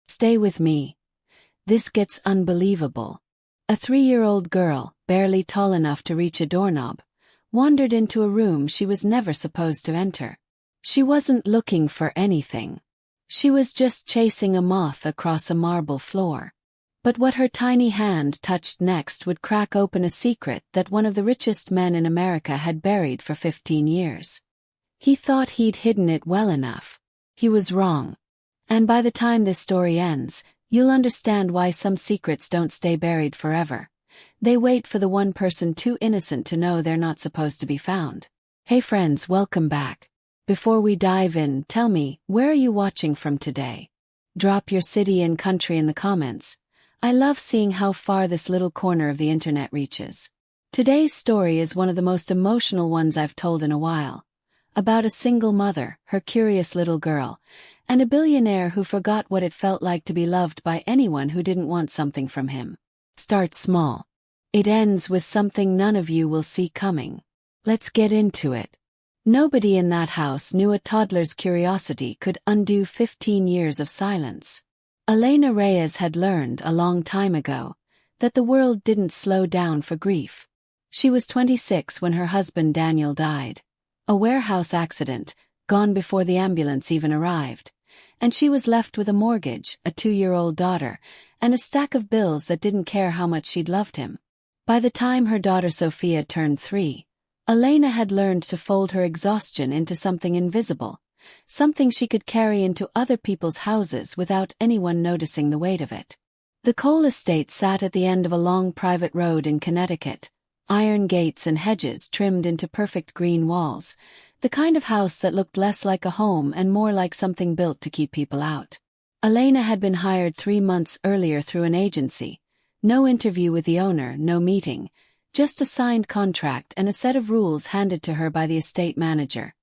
Stay with me. This gets unbelievable. A 3-year-old girl, barely tall enough to reach a doorknob, wandered into a room she was never supposed to enter. She wasn't looking for anything. She was just chasing a moth across a marble floor. But what her tiny hand touched next would crack open a secret that one of the richest men in America had buried for 15 years. He thought he'd hidden it well enough. He was wrong. And by the time this story ends, you'll understand why some secrets don't stay buried forever. They wait for the one person too innocent to know they're not supposed to be found. Hey friends, welcome back. Before we dive in, tell me, where are you watching from today? Drop your city and country in the comments. I love seeing how far this little corner of the internet reaches. Today's story is one of the most emotional ones I've told in a while. About a single mother, her curious little girl, and a billionaire who forgot what it felt like to be loved by anyone who didn't want something from him. Start small. It ends with something none of you will see coming. Let's get into it. Nobody in that house knew a toddler's curiosity could undo 15 years of silence. Elena Reyes had learned a long time ago that the world didn't slow down for grief. She was 26 when her husband Daniel died. A warehouse accident, gone before the ambulance even arrived. And she was left with a mortgage, a 2-year-old daughter, and a stack of bills that didn't care how much she'd loved him. By the time her daughter Sophia turned 3, Elena had learned to fold her exhaustion into something invisible, something she could carry into other people's houses without anyone noticing the weight of it. The Cole estate sat at the end of a long private road in Connecticut, iron gates and hedges trimmed into perfect green walls, the kind of house that looked less like a home and more like something built to keep people out. Elena had been hired 3 months earlier through an agency. No interview with the owner, no meeting. Just a signed contract and a set of rules handed to her by the estate manager.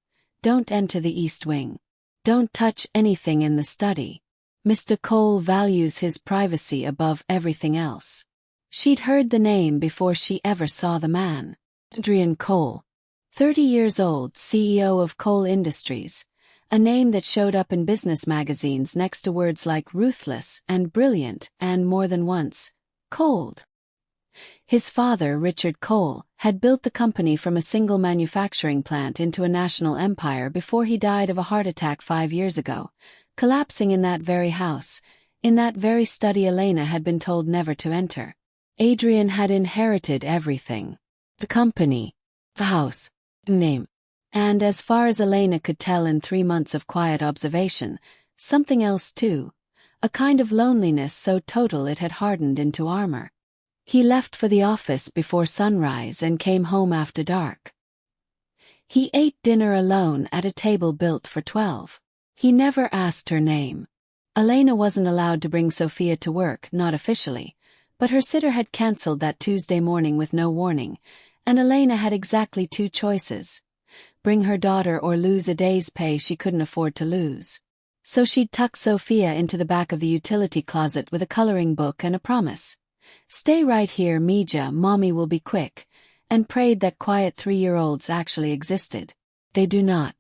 Don't enter the East Wing. Don't touch anything in the study. Mr. Cole values his privacy above everything else. She'd heard the name before she ever saw the man. Adrian Cole. 30 years old, CEO of Cole Industries. A name that showed up in business magazines next to words like ruthless and brilliant and, more than once, cold. His father, Richard Cole, had built the company from a single manufacturing plant into a national empire before he died of a heart attack 5 years ago, collapsing in that very house, in that very study Elena had been told never to enter. Adrian had inherited everything. The company, the house, name. And as far as Elena could tell in 3 months of quiet observation, something else too, a kind of loneliness so total it had hardened into armor. He left for the office before sunrise and came home after dark. He ate dinner alone at a table built for 12. He never asked her name. Elena wasn't allowed to bring Sophia to work, not officially, but her sitter had cancelled that Tuesday morning with no warning, and Elena had exactly 2 choices: bring her daughter or lose a day's pay she couldn't afford to lose. So she'd tuck Sophia into the back of the utility closet with a coloring book and a promise. Stay right here, Mija, mommy will be quick, and prayed that quiet 3-year-olds actually existed. They do not.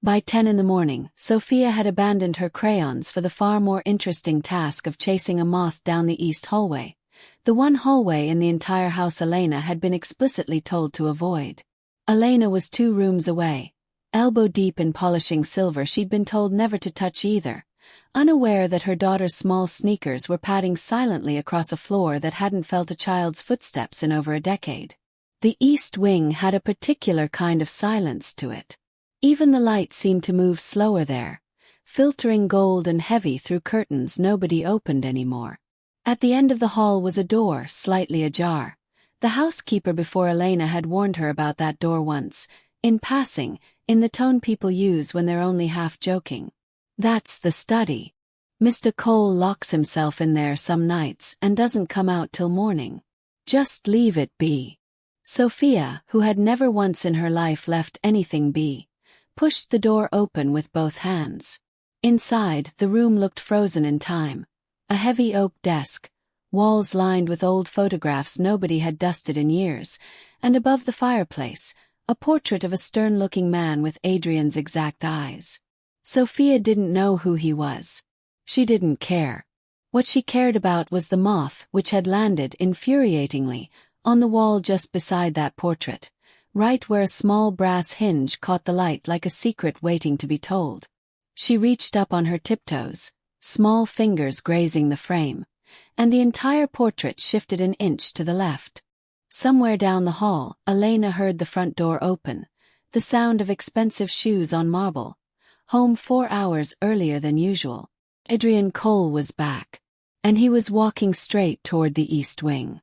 By 10 in the morning, Sophia had abandoned her crayons for the far more interesting task of chasing a moth down the east hallway, the one hallway in the entire house Elena had been explicitly told to avoid. Elena was 2 rooms away, elbow deep in polishing silver she'd been told never to touch either, unaware that her daughter's small sneakers were padding silently across a floor that hadn't felt a child's footsteps in over a decade. The East Wing had a particular kind of silence to it. Even the light seemed to move slower there, filtering gold and heavy through curtains nobody opened anymore. At the end of the hall was a door, slightly ajar. The housekeeper before Elena had warned her about that door once, in passing, in the tone people use when they're only half joking. That's the study. Mr. Cole locks himself in there some nights and doesn't come out till morning. Just leave it be. Sophia, who had never once in her life left anything be, pushed the door open with both hands. Inside, the room looked frozen in time. A heavy oak desk, walls lined with old photographs nobody had dusted in years, and above the fireplace, a portrait of a stern-looking man with Adrian's exact eyes. Sophia didn't know who he was. She didn't care. What she cared about was the moth which had landed infuriatingly on the wall just beside that portrait, right where a small brass hinge caught the light like a secret waiting to be told. She reached up on her tiptoes, small fingers grazing the frame, and the entire portrait shifted an inch to the left. Somewhere down the hall, Elena heard the front door open, the sound of expensive shoes on marble. Home 4 hours earlier than usual. Adrian Cole was back, and he was walking straight toward the East Wing.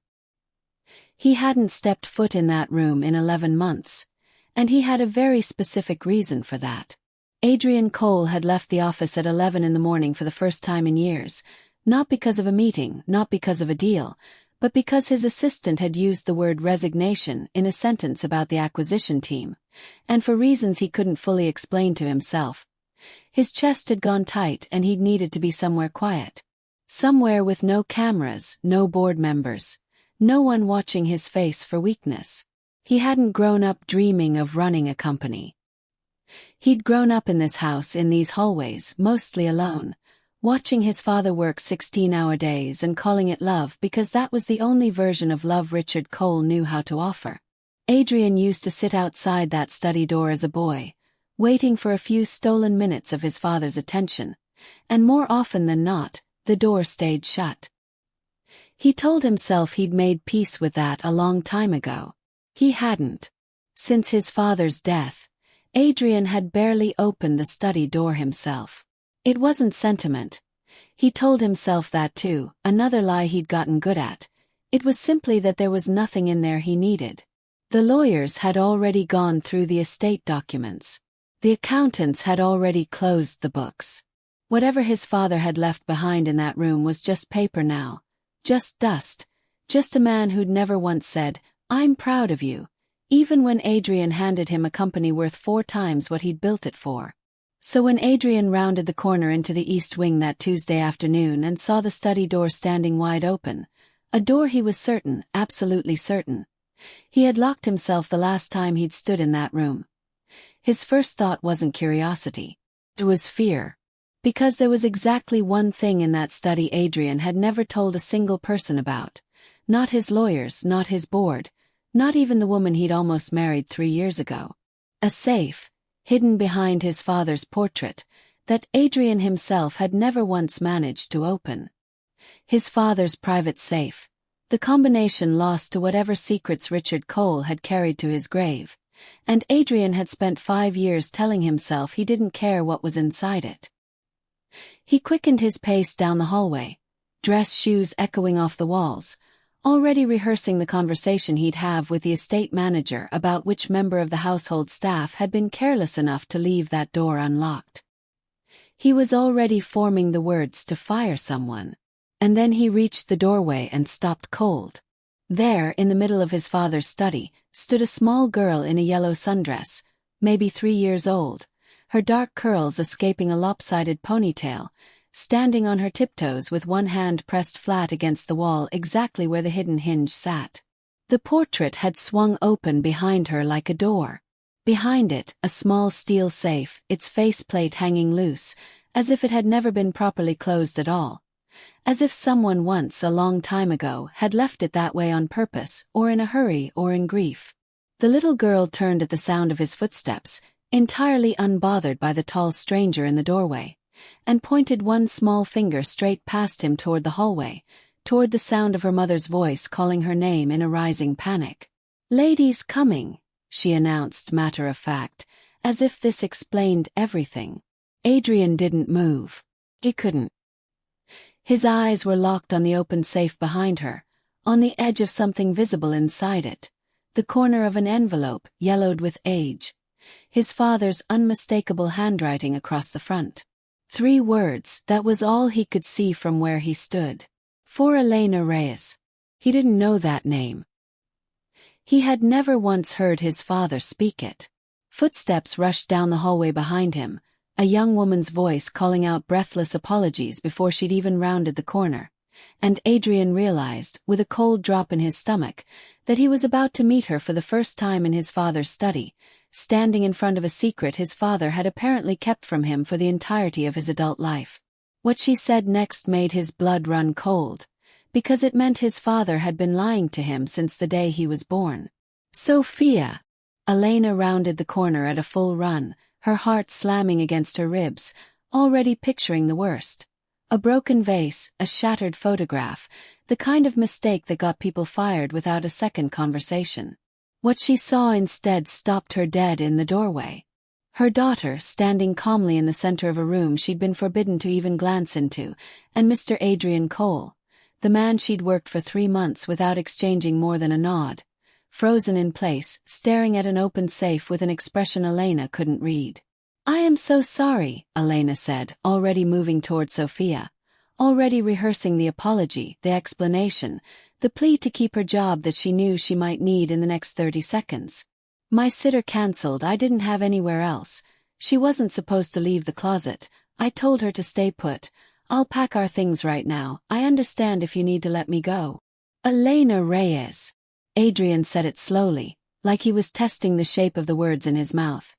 He hadn't stepped foot in that room in 11 months, and he had a very specific reason for that. Adrian Cole had left the office at 11 in the morning for the first time in years, not because of a meeting, not because of a deal, but because his assistant had used the word resignation in a sentence about the acquisition team, and for reasons he couldn't fully explain to himself. His chest had gone tight and he'd needed to be somewhere quiet. Somewhere with no cameras, no board members, no one watching his face for weakness. He hadn't grown up dreaming of running a company. He'd grown up in this house, in these hallways, mostly alone, watching his father work 16-hour days and calling it love because that was the only version of love Richard Cole knew how to offer. Adrian used to sit outside that study door as a boy, waiting for a few stolen minutes of his father's attention, and more often than not, the door stayed shut. He told himself he'd made peace with that a long time ago. He hadn't. Since his father's death, Adrian had barely opened the study door himself. It wasn't sentiment. He told himself that too, another lie he'd gotten good at. It was simply that there was nothing in there he needed. The lawyers had already gone through the estate documents. The accountants had already closed the books. Whatever his father had left behind in that room was just paper now. Just dust. Just a man who'd never once said, "I'm proud of you," even when Adrian handed him a company worth 4 times what he'd built it for. So when Adrian rounded the corner into the East Wing that Tuesday afternoon and saw the study door standing wide open, a door he was certain, absolutely certain, he had locked himself the last time he'd stood in that room. His first thought wasn't curiosity. It was fear. Because there was exactly one thing in that study Adrian had never told a single person about. Not his lawyers, not his board, not even the woman he'd almost married 3 years ago. A safe, hidden behind his father's portrait, that Adrian himself had never once managed to open. His father's private safe, the combination lost to whatever secrets Richard Cole had carried to his grave, and Adrian had spent 5 years telling himself he didn't care what was inside it. He quickened his pace down the hallway, dress shoes echoing off the walls, already rehearsing the conversation he'd have with the estate manager about which member of the household staff had been careless enough to leave that door unlocked. He was already forming the words to fire someone. And then he reached the doorway and stopped cold. There, in the middle of his father's study, stood a small girl in a yellow sundress, maybe 3 years old, her dark curls escaping a lopsided ponytail, standing on her tiptoes with one hand pressed flat against the wall exactly where the hidden hinge sat. The portrait had swung open behind her like a door. Behind it, a small steel safe, its faceplate hanging loose, as if it had never been properly closed at all. As if someone once, a long time ago, had left it that way on purpose, or in a hurry, or in grief. The little girl turned at the sound of his footsteps, entirely unbothered by the tall stranger in the doorway, and pointed one small finger straight past him toward the hallway, toward the sound of her mother's voice calling her name in a rising panic. "Ladies coming," she announced matter-of-fact, as if this explained everything. Adrian didn't move. He couldn't. His eyes were locked on the open safe behind her, on the edge of something visible inside it, the corner of an envelope yellowed with age, his father's unmistakable handwriting across the front. 3 words, that was all he could see from where he stood. For Elena Reyes. He didn't know that name. He had never once heard his father speak it. Footsteps rushed down the hallway behind him, a young woman's voice calling out breathless apologies before she'd even rounded the corner, and Adrian realized, with a cold drop in his stomach, that he was about to meet her for the first time in his father's study, standing in front of a secret his father had apparently kept from him for the entirety of his adult life. What she said next made his blood run cold, because it meant his father had been lying to him since the day he was born. Sophia! Elena rounded the corner at a full run, her heart slamming against her ribs, already picturing the worst. A broken vase, a shattered photograph, the kind of mistake that got people fired without a second conversation. What she saw instead stopped her dead in the doorway. Her daughter, standing calmly in the center of a room she'd been forbidden to even glance into, and Mr. Adrian Cole, the man she'd worked for 3 months without exchanging more than a nod, frozen in place, staring at an open safe with an expression Elena couldn't read. "I am so sorry," Elena said, already moving toward Sophia, already rehearsing the apology, the explanation, the plea to keep her job that she knew she might need in the next 30 seconds. "My sitter cancelled. I didn't have anywhere else. She wasn't supposed to leave the closet. I told her to stay put. I'll pack our things right now. I understand if you need to let me go." "Elena Reyes." Adrian said it slowly, like he was testing the shape of the words in his mouth.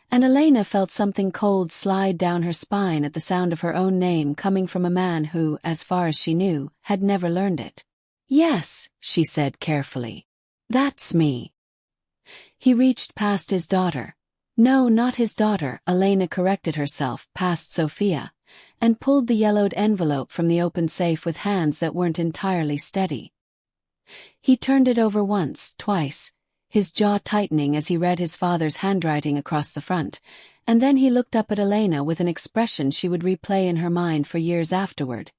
And Elena felt something cold slide down her spine at the sound of her own name coming from a man who, as far as she knew, had never learned it. "Yes," she said carefully. "That's me." He reached past his daughter. No, not his daughter, Elena corrected herself, past Sophia, and pulled the yellowed envelope from the open safe with hands that weren't entirely steady. He turned it over once, twice, his jaw tightening as he read his father's handwriting across the front, and then he looked up at Elena with an expression she would replay in her mind for years afterward.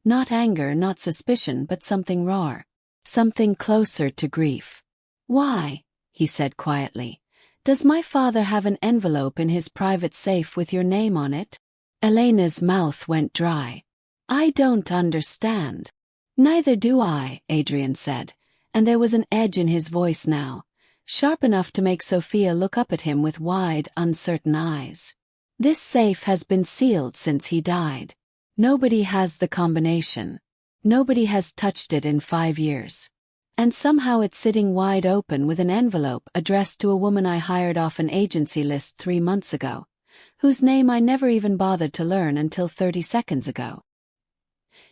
Not anger, not suspicion, but something raw. Something closer to grief. "Why?" he said quietly. "Does my father have an envelope in his private safe with your name on it?" Elena's mouth went dry. "I don't understand." "Neither do I," Adrian said, and there was an edge in his voice now, sharp enough to make Sophia look up at him with wide, uncertain eyes. "This safe has been sealed since he died. Nobody has the combination. Nobody has touched it in 5 years. And somehow it's sitting wide open with an envelope addressed to a woman I hired off an agency list 3 months ago, whose name I never even bothered to learn until 30 seconds ago."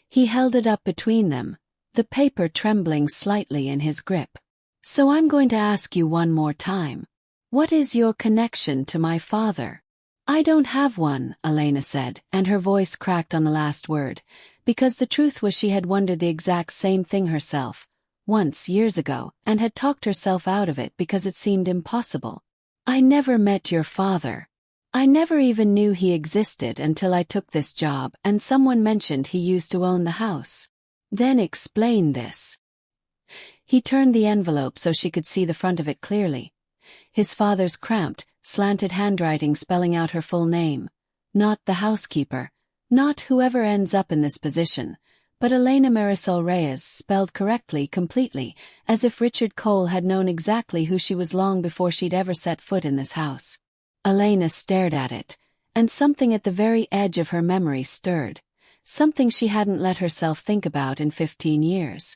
He held it up between them, the paper trembling slightly in his grip. "So I'm going to ask you one more time. What is your connection to my father?" "I don't have one," Elena said, and her voice cracked on the last word, because the truth was she had wondered the exact same thing herself, once years ago, and had talked herself out of it because it seemed impossible. "I never met your father. I never even knew he existed until I took this job and someone mentioned he used to own the house." "Then explain this." He turned the envelope so she could see the front of it clearly. His father's cramped, slanted handwriting spelling out her full name. Not the housekeeper, not whoever ends up in this position, but Elena Marisol Reyes, spelled correctly, completely, as if Richard Cole had known exactly who she was long before she'd ever set foot in this house. Elena stared at it, and something at the very edge of her memory stirred, something she hadn't let herself think about in 15 years.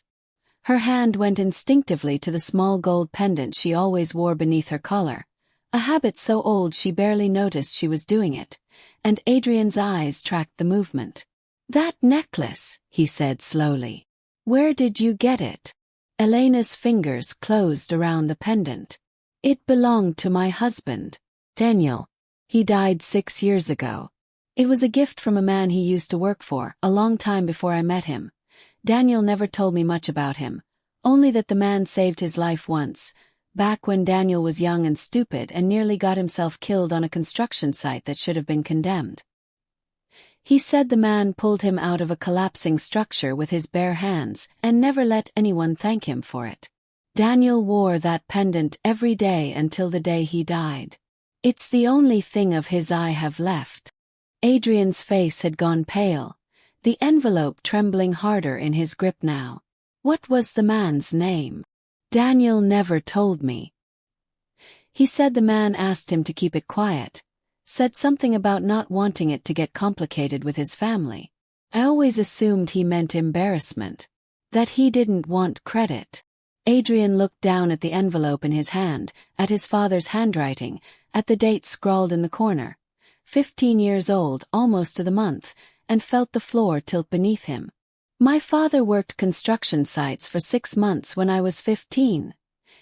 Her hand went instinctively to the small gold pendant she always wore beneath her collar, a habit so old she barely noticed she was doing it, and Adrian's eyes tracked the movement. "That necklace," he said slowly. "Where did you get it?" Elena's fingers closed around the pendant. "It belonged to my husband, Daniel. He died 6 years ago. It was a gift from a man he used to work for, a long time before I met him. Daniel never told me much about him, only that the man saved his life once, back when Daniel was young and stupid and nearly got himself killed on a construction site that should have been condemned. He said the man pulled him out of a collapsing structure with his bare hands and never let anyone thank him for it. Daniel wore that pendant every day until the day he died. It's the only thing of his I have left." Adrian's face had gone pale, the envelope trembling harder in his grip now. "What was the man's name?" "Daniel never told me. He said the man asked him to keep it quiet, said something about not wanting it to get complicated with his family. I always assumed he meant embarrassment, that he didn't want credit." Adrian looked down at the envelope in his hand, at his father's handwriting, at the date scrawled in the corner. 15 years old, almost to the month, and felt the floor tilt beneath him. "My father worked construction sites for 6 months when I was 15,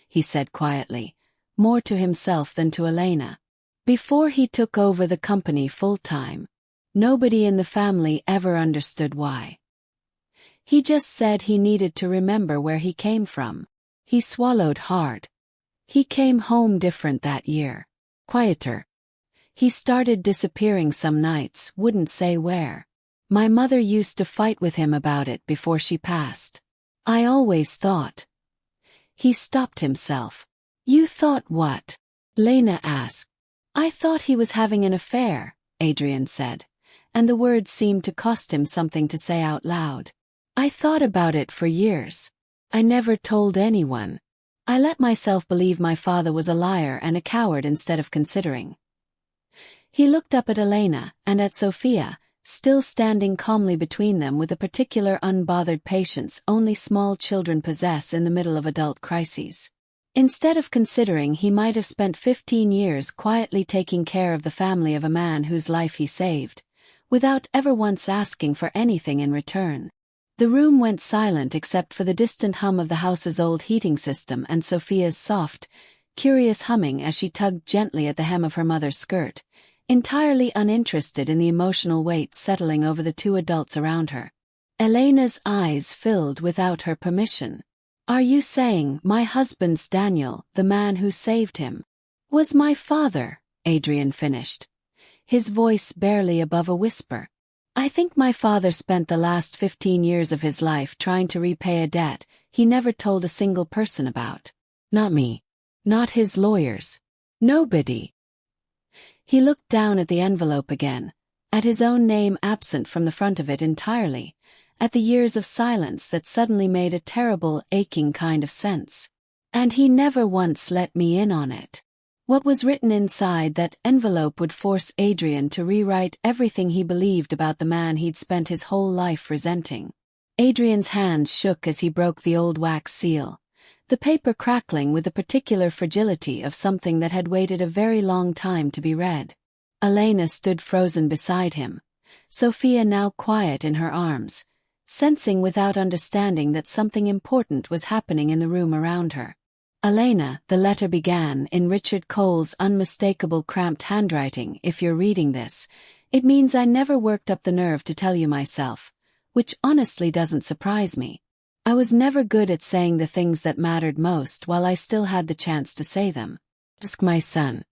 he said quietly, more to himself than to Elena. Before he took over the company full-time. Nobody in the family ever understood why. He just said he needed to remember where he came from." He swallowed hard. He came home different that year. Quieter. He started disappearing some nights, wouldn't say where. My mother used to fight with him about it before she passed. I always thought. He stopped himself. "You thought what?" Lena asked. "I thought he was having an affair," Adrian said, and the words seemed to cost him something to say out loud. "I thought about it for years. I never told anyone. I let myself believe my father was a liar and a coward instead of considering." He looked up at Elena and at Sophia, still standing calmly between them with a particular unbothered patience only small children possess in the middle of adult crises. Instead of considering he might have spent 15 years quietly taking care of the family of a man whose life he saved, without ever once asking for anything in return. The room went silent except for the distant hum of the house's old heating system and Sophia's soft, curious humming as she tugged gently at the hem of her mother's skirt, entirely uninterested in the emotional weight settling over the two adults around her. Elena's eyes filled without her permission. "Are you saying my husband's Daniel, the man who saved him, was my father?" Adrian finished, his voice barely above a whisper. "I think my father spent the last 15 years of his life trying to repay a debt he never told a single person about. Not me. Not his lawyers. Nobody." He looked down at the envelope again, at his own name absent from the front of it entirely, at the years of silence that suddenly made a terrible, aching kind of sense. "And he never once let me in on it." What was written inside that envelope would force Adrian to rewrite everything he believed about the man he'd spent his whole life resenting. Adrian's hands shook as he broke the old wax seal, the paper crackling with the particular fragility of something that had waited a very long time to be read. Elena stood frozen beside him, Sophia now quiet in her arms, sensing without understanding that something important was happening in the room around her. "Elena," the letter began in Richard Cole's unmistakable cramped handwriting. "If you're reading this, it means I never worked up the nerve to tell you myself, which honestly doesn't surprise me. I was never good at saying the things that mattered most while I still had the chance to say them. Ask my son.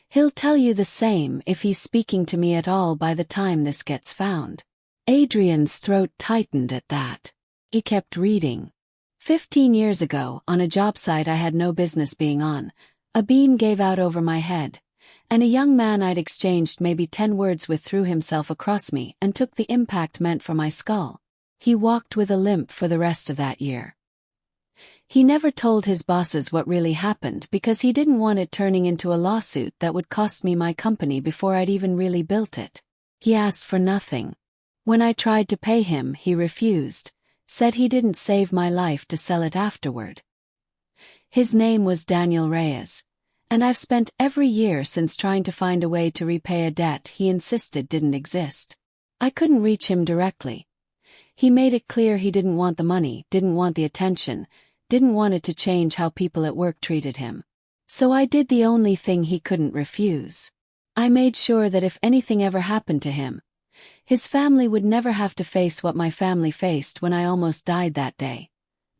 He'll tell you the same if he's speaking to me at all by the time this gets found." Adrian's throat tightened at that. He kept reading. 15 years ago, on a job site I had no business being on, a beam gave out over my head, and a young man I'd exchanged maybe 10 words with threw himself across me and took the impact meant for my skull. He walked with a limp for the rest of that year. He never told his bosses what really happened because he didn't want it turning into a lawsuit that would cost me my company before I'd even really built it. He asked for nothing. When I tried to pay him, he refused. Said he didn't save my life to sell it afterward. His name was Daniel Reyes, and I've spent every year since trying to find a way to repay a debt he insisted didn't exist. I couldn't reach him directly. He made it clear he didn't want the money, didn't want the attention, didn't want it to change how people at work treated him. So I did the only thing he couldn't refuse. I made sure that if anything ever happened to him, his family would never have to face what my family faced when I almost died that day.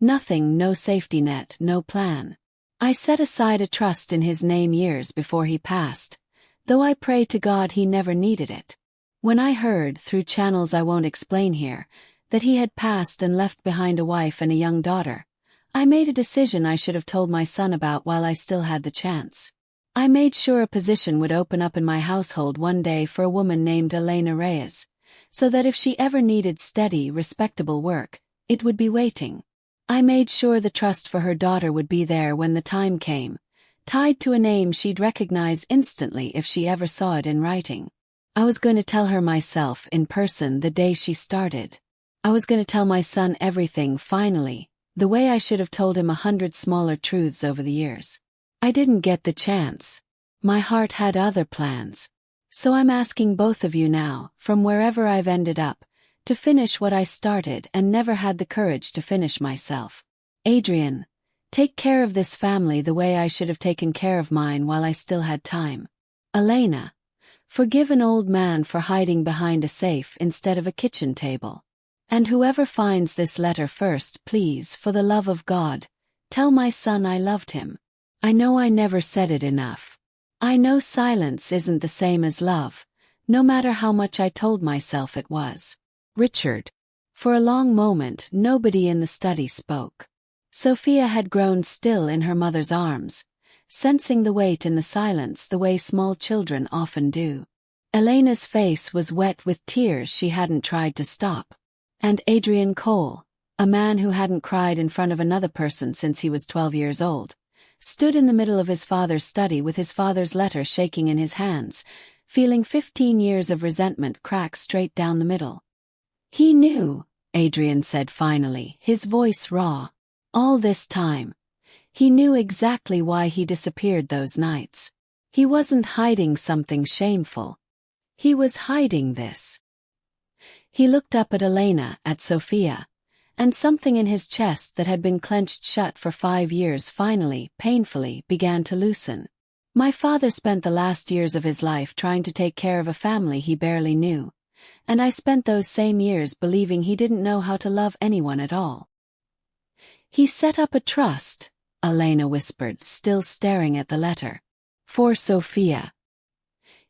Nothing, no safety net, no plan. I set aside a trust in his name years before he passed, though I pray to God he never needed it. When I heard, through channels I won't explain here, that he had passed and left behind a wife and a young daughter, I made a decision I should have told my son about while I still had the chance. I made sure a position would open up in my household one day for a woman named Elena Reyes, so that if she ever needed steady, respectable work, it would be waiting. I made sure the trust for her daughter would be there when the time came, tied to a name she'd recognize instantly if she ever saw it in writing. I was going to tell her myself in person the day she started. I was going to tell my son everything finally, the way I should have told him 100 smaller truths over the years. I didn't get the chance. My heart had other plans. So I'm asking both of you now, from wherever I've ended up, to finish what I started and never had the courage to finish myself. Adrian, take care of this family the way I should have taken care of mine while I still had time. Elena, forgive an old man for hiding behind a safe instead of a kitchen table. And whoever finds this letter first, please, for the love of God, tell my son I loved him. I know I never said it enough. I know silence isn't the same as love, no matter how much I told myself it was. Richard. For a long moment, nobody in the study spoke. Sophia had grown still in her mother's arms, sensing the weight in the silence the way small children often do. Elena's face was wet with tears she hadn't tried to stop. And Adrian Cole, a man who hadn't cried in front of another person since he was 12 years old, stood in the middle of his father's study with his father's letter shaking in his hands, feeling 15 years of resentment crack straight down the middle. He knew, Adrian said finally, his voice raw. All this time, he knew exactly why he disappeared those nights. He wasn't hiding something shameful. He was hiding this. He looked up at Elena, at Sophia, and something in his chest that had been clenched shut for 5 years finally, painfully, began to loosen. My father spent the last years of his life trying to take care of a family he barely knew, and I spent those same years believing he didn't know how to love anyone at all. He set up a trust, Elena whispered, still staring at the letter. For Sophia.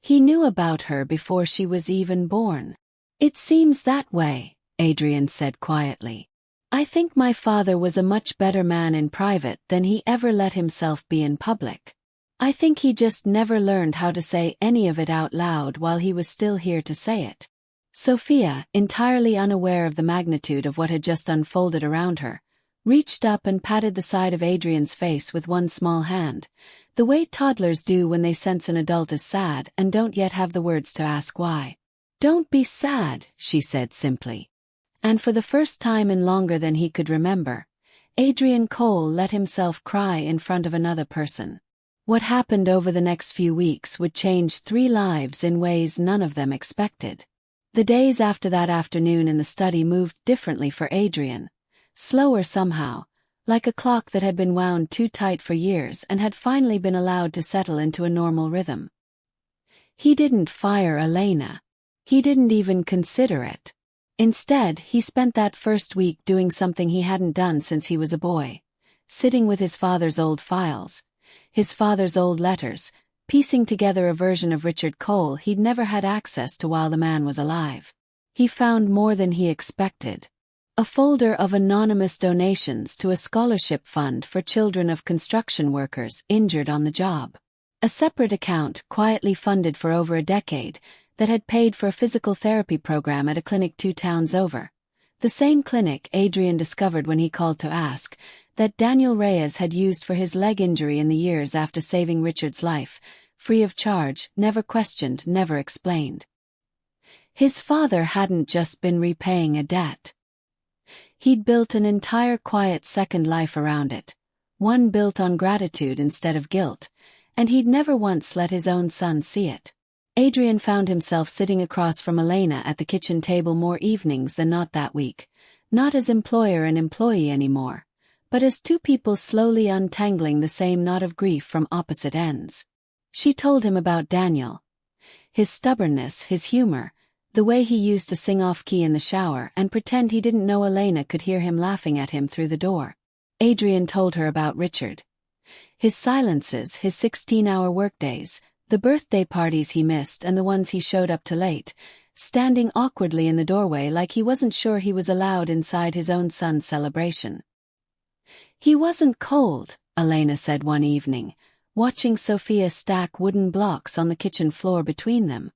He knew about her before she was even born. It seems that way, Adrian said quietly. I think my father was a much better man in private than he ever let himself be in public. I think he just never learned how to say any of it out loud while he was still here to say it. Sophia, entirely unaware of the magnitude of what had just unfolded around her, reached up and patted the side of Adrian's face with one small hand, the way toddlers do when they sense an adult is sad and don't yet have the words to ask why. Don't be sad, she said simply. And for the first time in longer than he could remember, Adrian Cole let himself cry in front of another person. What happened over the next few weeks would change 3 lives in ways none of them expected. The days after that afternoon in the study moved differently for Adrian, slower somehow, like a clock that had been wound too tight for years and had finally been allowed to settle into a normal rhythm. He didn't fire Elena. He didn't even consider it. Instead, he spent that first week doing something he hadn't done since he was a boy, sitting with his father's old files, his father's old letters, piecing together a version of Richard Cole he'd never had access to while the man was alive. He found more than he expected. A folder of anonymous donations to a scholarship fund for children of construction workers injured on the job. A separate account quietly funded for over a decade that had paid for a physical therapy program at a clinic 2 towns over. The same clinic Adrian discovered when he called to ask, that Daniel Reyes had used for his leg injury in the years after saving Richard's life, free of charge, never questioned, never explained. His father hadn't just been repaying a debt. He'd built an entire quiet second life around it, one built on gratitude instead of guilt, and he'd never once let his own son see it. Adrian found himself sitting across from Elena at the kitchen table more evenings than not that week, not as employer and employee anymore, but as 2 people slowly untangling the same knot of grief from opposite ends. She told him about Daniel. His stubbornness, his humor, the way he used to sing off-key in the shower and pretend he didn't know Elena could hear him laughing at him through the door. Adrian told her about Richard. His silences, his 16-hour workdays, the birthday parties he missed and the ones he showed up to late, standing awkwardly in the doorway like he wasn't sure he was allowed inside his own son's celebration. He wasn't cold, Elena said one evening, watching Sophia stack wooden blocks on the kitchen floor between them.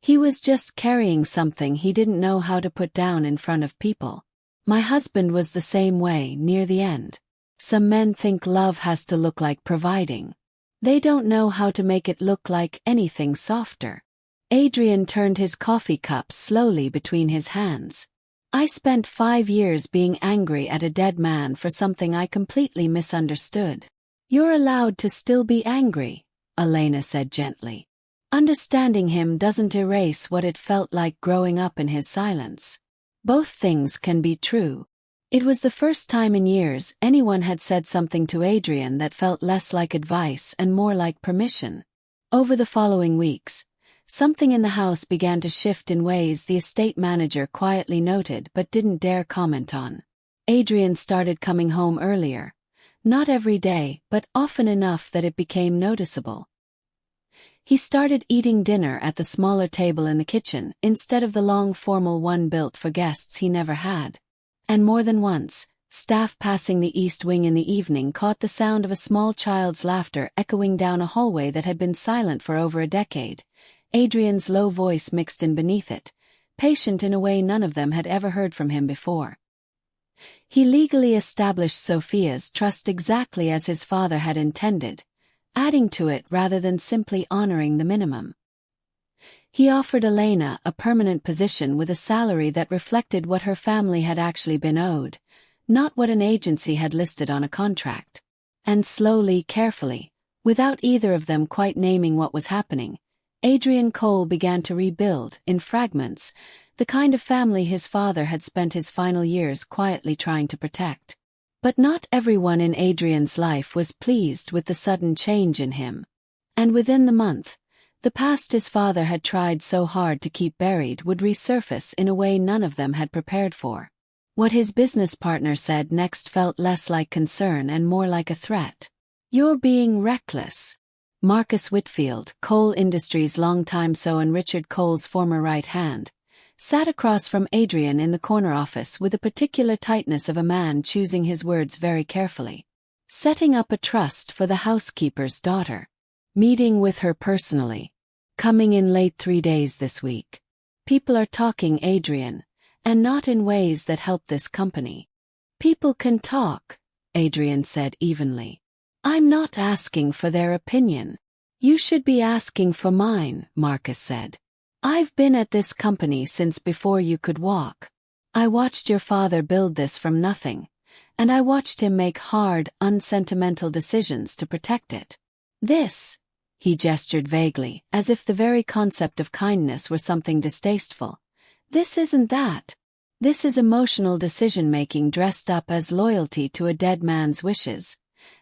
He was just carrying something he didn't know how to put down in front of people. My husband was the same way near the end. Some men think love has to look like providing. They don't know how to make it look like anything softer. Adrian turned his coffee cup slowly between his hands. I spent 5 years being angry at a dead man for something I completely misunderstood. You're allowed to still be angry, Elena said gently. Understanding him doesn't erase what it felt like growing up in his silence. Both things can be true. It was the first time in years anyone had said something to Adrian that felt less like advice and more like permission. Over the following weeks, something in the house began to shift in ways the estate manager quietly noted but didn't dare comment on. Adrian started coming home earlier. Not every day, but often enough that it became noticeable. He started eating dinner at the smaller table in the kitchen instead of the long formal one built for guests he never had. And more than once, staff passing the East Wing in the evening caught the sound of a small child's laughter echoing down a hallway that had been silent for over a decade. Adrian's low voice mixed in beneath it, patient in a way none of them had ever heard from him before. He legally established Sophia's trust exactly as his father had intended, adding to it rather than simply honoring the minimum. He offered Elena a permanent position with a salary that reflected what her family had actually been owed, not what an agency had listed on a contract. And slowly, carefully, without either of them quite naming what was happening, Adrian Cole began to rebuild, in fragments, the kind of family his father had spent his final years quietly trying to protect. But not everyone in Adrian's life was pleased with the sudden change in him. And within the month, the past his father had tried so hard to keep buried would resurface in a way none of them had prepared for. What his business partner said next felt less like concern and more like a threat. "You're being reckless." Marcus Whitfield, Cole Industries' longtime SO and Richard Cole's former right hand, sat across from Adrian in the corner office with a particular tightness of a man choosing his words very carefully. Setting up a trust for the housekeeper's daughter. Meeting with her personally. Coming in late 3 days this week. People are talking, Adrian, and not in ways that help this company. People can talk, Adrian said evenly. I'm not asking for their opinion. You should be asking for mine, Marcus said. I've been at this company since before you could walk. I watched your father build this from nothing, and I watched him make hard, unsentimental decisions to protect it. This, he gestured vaguely, as if the very concept of kindness were something distasteful. This isn't that. This is emotional decision-making dressed up as loyalty to a dead man's wishes,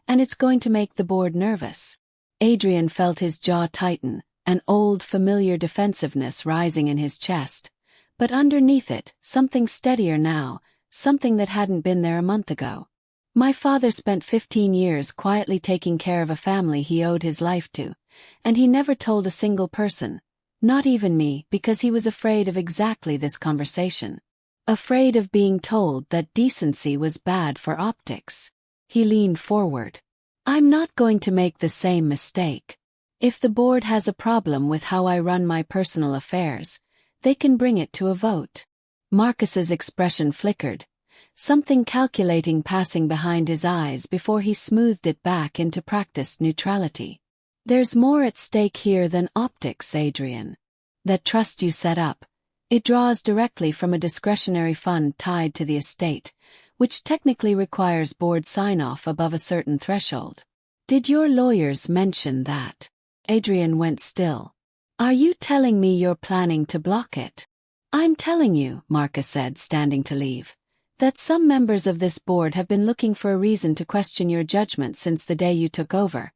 and it's going to make the board nervous. Adrian felt his jaw tighten, an old familiar defensiveness rising in his chest, but underneath it, something steadier now, something that hadn't been there a month ago. My father spent 15 years quietly taking care of a family he owed his life to, and he never told a single person, not even me, because he was afraid of exactly this conversation. Afraid of being told that decency was bad for optics. He leaned forward. I'm not going to make the same mistake. If the board has a problem with how I run my personal affairs, they can bring it to a vote. Marcus's expression flickered, something calculating passing behind his eyes before he smoothed it back into practiced neutrality. There's more at stake here than optics, Adrian. That trust you set up, it draws directly from a discretionary fund tied to the estate, which technically requires board sign-off above a certain threshold. Did your lawyers mention that? Adrian went still. Are you telling me you're planning to block it? I'm telling you, Marcus said, standing to leave, that some members of this board have been looking for a reason to question your judgment since the day you took over,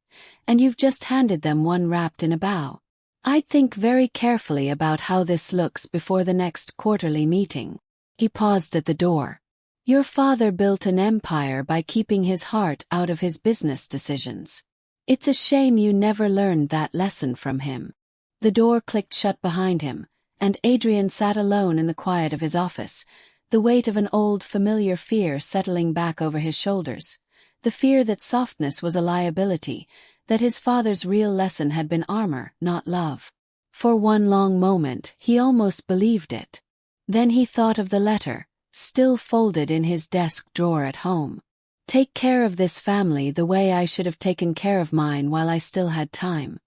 and you've just handed them one wrapped in a bow. I'd think very carefully about how this looks before the next quarterly meeting. He paused at the door. Your father built an empire by keeping his heart out of his business decisions. It's a shame you never learned that lesson from him. The door clicked shut behind him, and Adrian sat alone in the quiet of his office, the weight of an old familiar fear settling back over his shoulders, the fear that softness was a liability, that his father's real lesson had been armor, not love. For one long moment he almost believed it. Then he thought of the letter, still folded in his desk drawer at home. Take care of this family the way I should have taken care of mine while I still had time.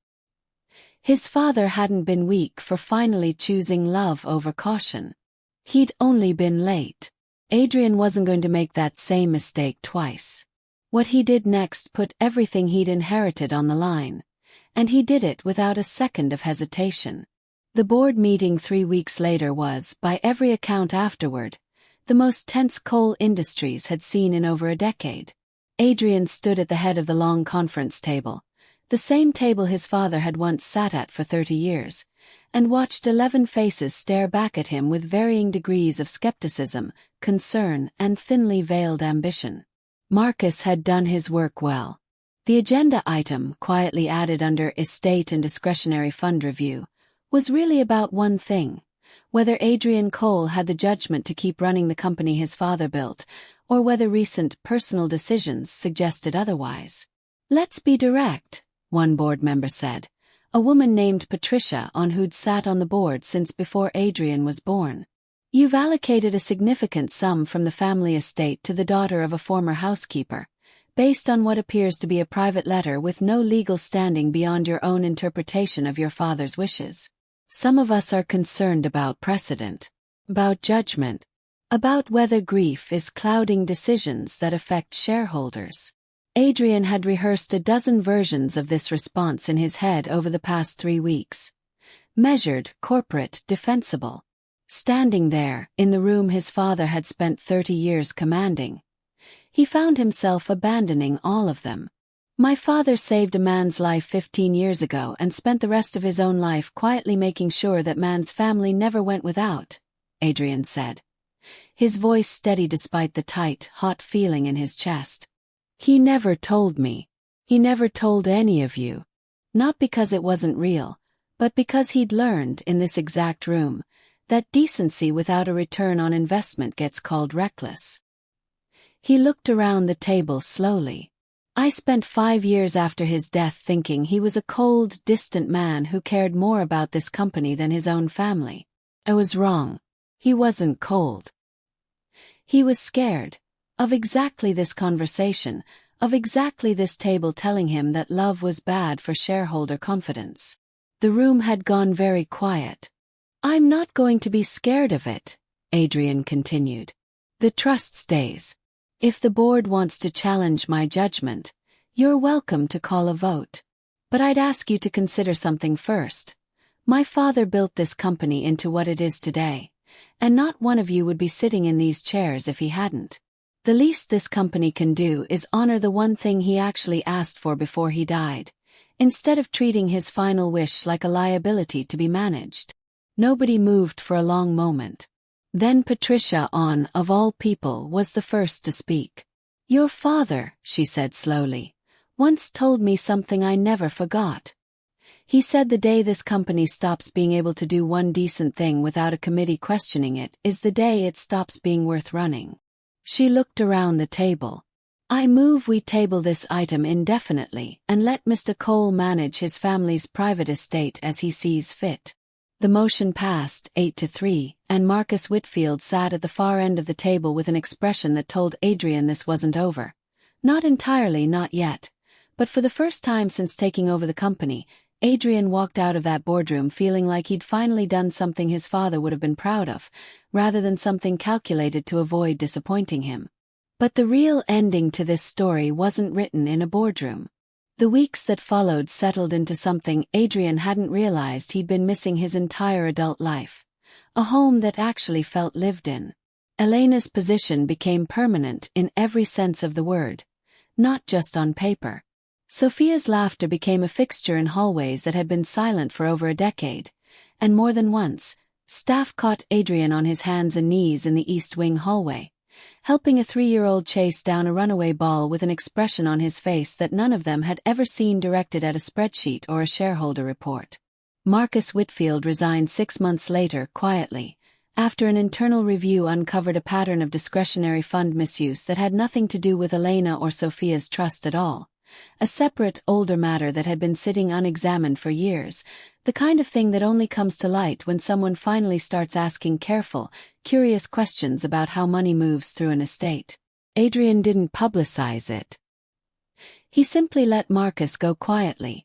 His father hadn't been weak for finally choosing love over caution. He'd only been late. Adrian wasn't going to make that same mistake twice. What he did next put everything he'd inherited on the line, And he did it without a second of hesitation. The board meeting 3 weeks later was, by every account afterward, the most tense coal industries had seen in over a decade. Adrian stood at the head of the long conference table, the same table his father had once sat at for 30 years, and watched 11 faces stare back at him with varying degrees of skepticism, concern, and thinly veiled ambition. Marcus had done his work well. The agenda item, quietly added under Estate and Discretionary Fund Review, was really about one thing: whether Adrian Cole had the judgment to keep running the company his father built, or whether recent personal decisions suggested otherwise. "Let's be direct," one board member said, a woman named Patricia who'd sat on the board since before Adrian was born. "You've allocated a significant sum from the family estate to the daughter of a former housekeeper, based on what appears to be a private letter with no legal standing beyond your own interpretation of your father's wishes. Some of us are concerned about precedent, about judgment, about whether grief is clouding decisions that affect shareholders." Adrian had rehearsed a dozen versions of this response in his head over the past 3 weeks. Measured, corporate, defensible. Standing there, in the room his father had spent 30 years commanding, he found himself abandoning all of them. "My father saved a man's life 15 years ago and spent the rest of his own life quietly making sure that man's family never went without," Adrian said, his voice steady despite the tight, hot feeling in his chest. "He never told me. He never told any of you. Not because it wasn't real, but because he'd learned, in this exact room, that decency without a return on investment gets called reckless." He looked around the table slowly. "I spent 5 years after his death thinking he was a cold, distant man who cared more about this company than his own family. I was wrong. He wasn't cold. He was scared. Of exactly this conversation, of exactly this table telling him that love was bad for shareholder confidence." The room had gone very quiet. "I'm not going to be scared of it," Adrian continued. "The trust stays. If the board wants to challenge my judgment, you're welcome to call a vote. But I'd ask you to consider something first. My father built this company into what it is today, and not one of you would be sitting in these chairs if he hadn't. The least this company can do is honor the one thing he actually asked for before he died, instead of treating his final wish like a liability to be managed." Nobody moved for a long moment. Then Patricia, of all people, was the first to speak. "Your father," she said slowly, "once told me something I never forgot. He said the day this company stops being able to do one decent thing without a committee questioning it is the day it stops being worth running." She looked around the table. "I move we table this item indefinitely and let Mr. Cole manage his family's private estate as he sees fit." The motion passed, 8-3, and Marcus Whitfield sat at the far end of the table with an expression that told Adrian this wasn't over. Not entirely, not yet. But for the first time since taking over the company, Adrian walked out of that boardroom feeling like he'd finally done something his father would have been proud of, rather than something calculated to avoid disappointing him. But the real ending to this story wasn't written in a boardroom. The weeks that followed settled into something Adrian hadn't realized he'd been missing his entire adult life. A home that actually felt lived in. Elena's position became permanent in every sense of the word, not just on paper. Sophia's laughter became a fixture in hallways that had been silent for over a decade, and more than once, staff caught Adrian on his hands and knees in the East Wing hallway, helping a 3-year-old chase down a runaway ball with an expression on his face that none of them had ever seen directed at a spreadsheet or a shareholder report. Marcus Whitfield resigned 6 months later, quietly, after an internal review uncovered a pattern of discretionary fund misuse that had nothing to do with Elena or Sophia's trust at all. A separate, older matter that had been sitting unexamined for years, the kind of thing that only comes to light when someone finally starts asking careful, curious questions about how money moves through an estate. Adrian didn't publicize it. He simply let Marcus go quietly.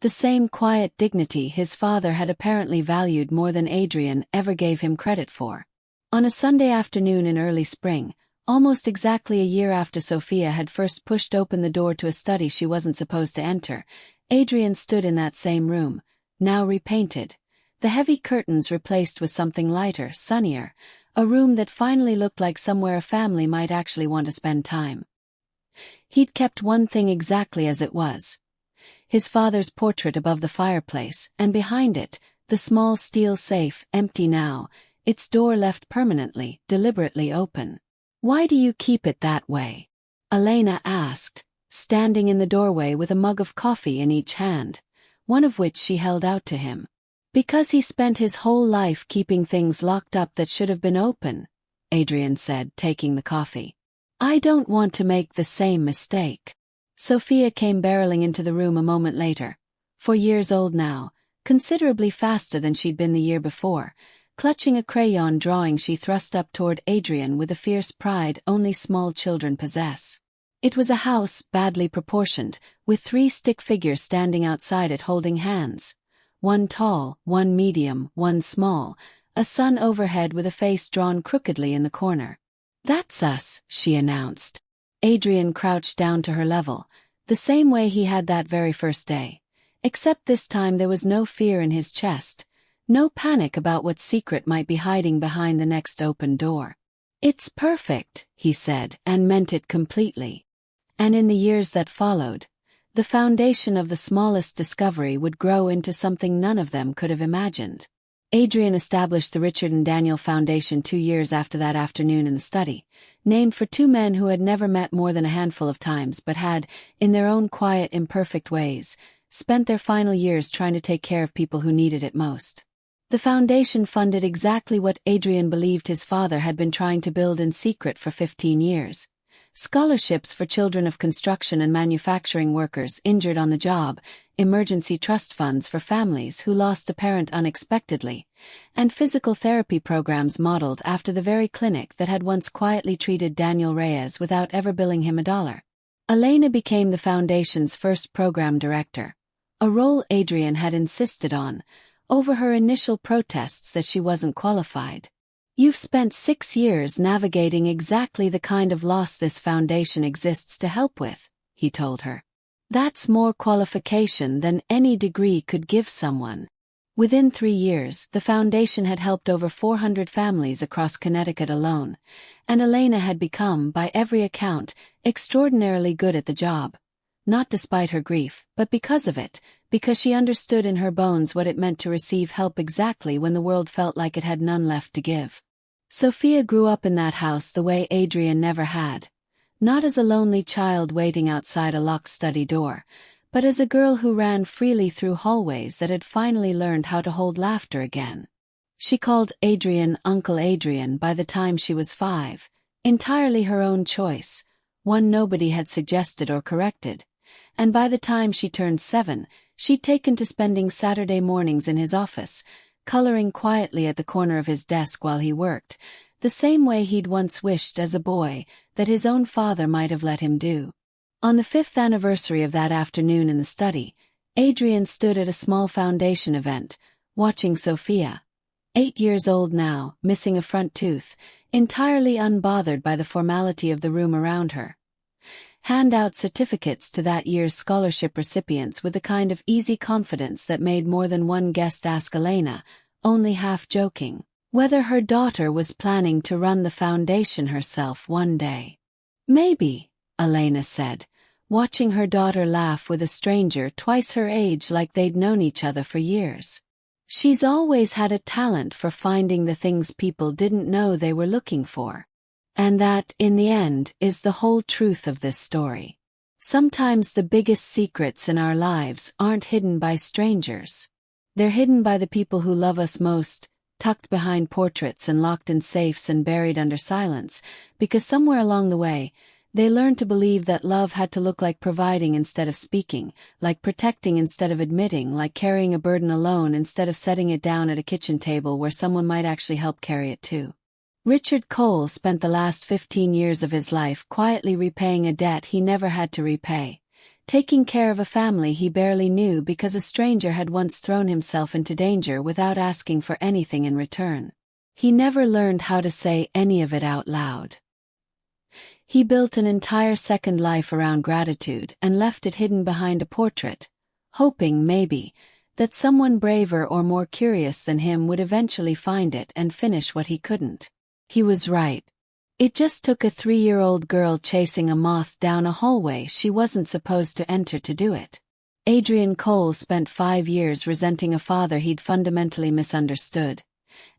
The same quiet dignity his father had apparently valued more than Adrian ever gave him credit for. On a Sunday afternoon in early spring, almost exactly a year after Sophia had first pushed open the door to a study she wasn't supposed to enter, Adrian stood in that same room, now repainted, the heavy curtains replaced with something lighter, sunnier, a room that finally looked like somewhere a family might actually want to spend time. He'd kept one thing exactly as it was. His father's portrait above the fireplace, and behind it, the small steel safe, empty now, its door left permanently, deliberately open. "Why do you keep it that way?" Elena asked, standing in the doorway with a mug of coffee in each hand, one of which she held out to him. "Because he spent his whole life keeping things locked up that should have been open," Adrian said, taking the coffee. "I don't want to make the same mistake." Sophia came barreling into the room a moment later, 4 years old now, considerably faster than she'd been the year before, clutching a crayon drawing she thrust up toward Adrian with a fierce pride only small children possess. It was a house, badly proportioned, with 3 stick figures standing outside it holding hands. One tall, one medium, one small, a sun overhead with a face drawn crookedly in the corner. "That's us," she announced. Adrian crouched down to her level, the same way he had that very first day. Except this time there was no fear in his chest, no panic about what secret might be hiding behind the next open door. "It's perfect," he said, and meant it completely. And in the years that followed, the foundation of the smallest discovery would grow into something none of them could have imagined. Adrian established the Richard and Daniel Foundation 2 years after that afternoon in the study, named for 2 men who had never met more than a handful of times but had, in their own quiet, imperfect ways, spent their final years trying to take care of people who needed it most. The foundation funded exactly what Adrian believed his father had been trying to build in secret for 15 years. Scholarships for children of construction and manufacturing workers injured on the job, emergency trust funds for families who lost a parent unexpectedly, and physical therapy programs modeled after the very clinic that had once quietly treated Daniel Reyes without ever billing him $1. Elena became the foundation's first program director, a role Adrian had insisted on, over her initial protests that she wasn't qualified. "You've spent 6 years navigating exactly the kind of loss this foundation exists to help with," he told her. "That's more qualification than any degree could give someone." Within 3 years, the foundation had helped over 400 families across Connecticut alone, and Elena had become, by every account, extraordinarily good at the job. Not despite her grief, but because of it, because she understood in her bones what it meant to receive help exactly when the world felt like it had none left to give. Sophia grew up in that house the way Adrian never had. Not as a lonely child waiting outside a locked study door, but as a girl who ran freely through hallways that had finally learned how to hold laughter again. She called Adrian Uncle Adrian by the time she was 5, entirely her own choice, one nobody had suggested or corrected. And by the time she turned 7, she'd taken to spending Saturday mornings in his office, coloring quietly at the corner of his desk while he worked, the same way he'd once wished as a boy that his own father might have let him do. On the 5th anniversary of that afternoon in the study, Adrian stood at a small foundation event, watching Sophia, 8 years old now, missing a front tooth, entirely unbothered by the formality of the room around her, hand out certificates to that year's scholarship recipients with the kind of easy confidence that made more than one guest ask Elena, only half joking, whether her daughter was planning to run the foundation herself one day. "Maybe," Elena said, watching her daughter laugh with a stranger twice her age like they'd known each other for years. "She's always had a talent for finding the things people didn't know they were looking for. And that, in the end, is the whole truth of this story. Sometimes the biggest secrets in our lives aren't hidden by strangers. They're hidden by the people who love us most, tucked behind portraits and locked in safes and buried under silence, because somewhere along the way, they learned to believe that love had to look like providing instead of speaking, like protecting instead of admitting, like carrying a burden alone instead of setting it down at a kitchen table where someone might actually help carry it too." Richard Cole spent the last 15 years of his life quietly repaying a debt he never had to repay, taking care of a family he barely knew because a stranger had once thrown himself into danger without asking for anything in return. He never learned how to say any of it out loud. He built an entire second life around gratitude and left it hidden behind a portrait, hoping, maybe, that someone braver or more curious than him would eventually find it and finish what he couldn't. He was right. It just took a 3-year-old girl chasing a moth down a hallway she wasn't supposed to enter to do it. Adrian Cole spent 5 years resenting a father he'd fundamentally misunderstood.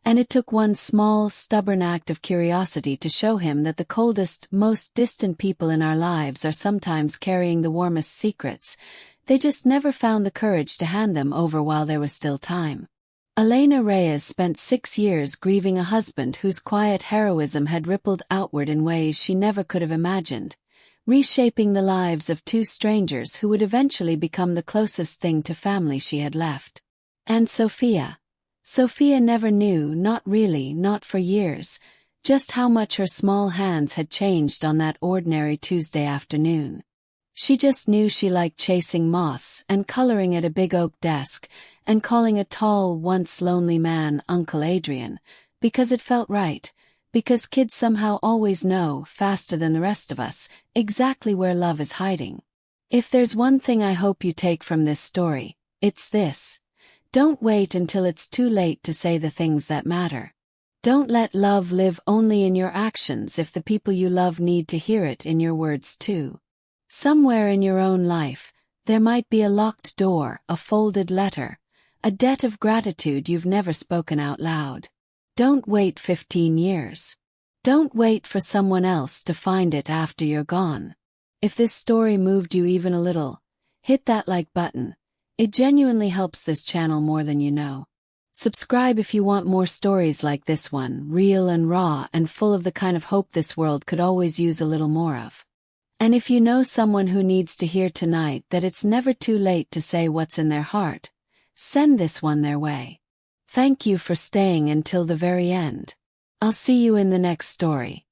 And it took one small, stubborn act of curiosity to show him that the coldest, most distant people in our lives are sometimes carrying the warmest secrets. They just never found the courage to hand them over while there was still time. Elena Reyes spent 6 years grieving a husband whose quiet heroism had rippled outward in ways she never could have imagined, reshaping the lives of 2 strangers who would eventually become the closest thing to family she had left. And Sophia never knew, not really, not for years, just how much her small hands had changed on that ordinary Tuesday afternoon. She just knew she liked chasing moths and coloring at a big oak desk and calling a tall, once lonely man Uncle Adrian, because it felt right, because kids somehow always know, faster than the rest of us, exactly where love is hiding. If there's one thing I hope you take from this story, it's this. Don't wait until it's too late to say the things that matter. Don't let love live only in your actions if the people you love need to hear it in your words too. Somewhere in your own life, there might be a locked door, a folded letter, a debt of gratitude you've never spoken out loud. Don't wait 15 years. Don't wait for someone else to find it after you're gone. If this story moved you even a little, hit that like button. It genuinely helps this channel more than you know. Subscribe if you want more stories like this one, real and raw and full of the kind of hope this world could always use a little more of. And if you know someone who needs to hear tonight that it's never too late to say what's in their heart, send this one their way. Thank you for staying until the very end. I'll see you in the next story.